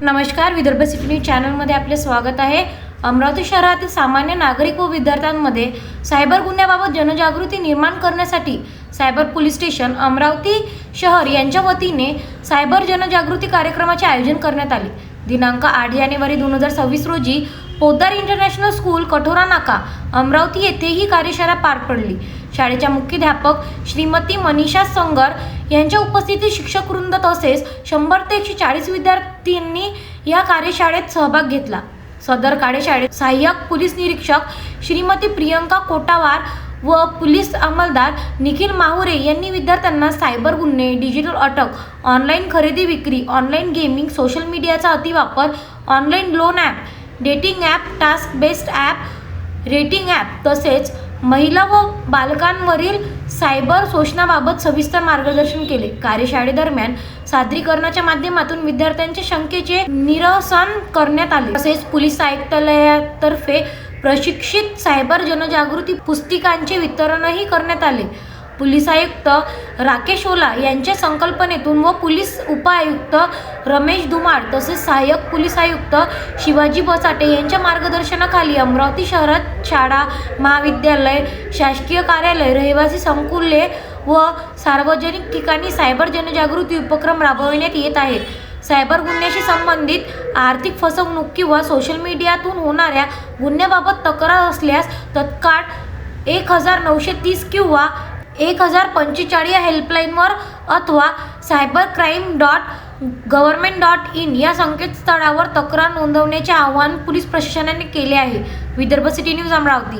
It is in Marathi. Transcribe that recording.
नमस्कार, विदर्भ सिटी न्यूज चॅनलमध्ये आपले स्वागत आहे. अमरावती शहरातील सामान्य नागरिक व विद्यार्थ्यांमध्ये सायबर गुन्ह्याबाबत जनजागृती निर्माण करण्यासाठी सायबर पोलीस स्टेशन अमरावती शहर यांच्या वतीने सायबर जनजागृती कार्यक्रमाचे आयोजन करण्यात आले. दिनांक 8 जानेवारी 2026 रोजी पोद्दार इंटरनॅशनल स्कूल कठोरा नाका अमरावती येथे ही कार्यशाळा पार पडली. शाळेच्या मुख्याध्यापक श्रीमती मनीषा संगर यांच्या उपस्थितीत शिक्षक वृंद तसेच 100 ते 140 विद्यार्थ्यांनी या कार्यशाळेत सहभाग घेतला. सदर कार्यशाळेत सहाय्यक पोलीस निरीक्षक श्रीमती प्रियंका कोटावार व पोलीस अंमलदार निखिल माहुरे यांनी विद्यार्थ्यांना सायबर गुन्हे, डिजिटल अटक, ऑनलाईन खरेदी विक्री, ऑनलाईन गेमिंग, सोशल मीडियाचा अतिवापर, online loan app, dating app, task based app, rating app तसेच महिला व बालकांवरील सायबर शोषणाबाबत सविस्तर मार्गदर्शन केले. कार्यशाळेदरम्यान सादरीकरणाच्या माध्यमातून विद्यार्थ्यांच्या शंकेचे निरसन करण्यात आले. तसेच पोलीस आयुक्तालयातर्फे प्रशिक्षित सायबर जनजागृती पुस्तिकांचे वितरणही करण्यात आले. पोलीस आयुक्त राकेश ओला यांच्या संकल्पनेतून व पोलीस उपायुक्त रमेश धुमाळ तसेच सहाय्यक पोलीस आयुक्त शिवाजी बसाटे यांच्या मार्गदर्शनाखाली अमरावती शहरात शाळा, महाविद्यालय, शासकीय कार्यालय, रहिवासी संकुले व सार्वजनिक ठिकाणी सायबर जनजागृती उपक्रम राबविण्यात येत आहेत. सायबर गुन्ह्याशी संबंधित आर्थिक फसवणूक किंवा सोशल मीडियातून होणाऱ्या गुन्ह्याबाबत तक्रार असल्यास तत्काळ 1930 किंवा 1045 या हेल्पलाईनवर अथवा cybercrime.government.in या संकेतस्थळावर तक्रार नोंदवण्याचे आवाहन पोलीस प्रशासनाने केले आहे. Vidarbha city news Amravati.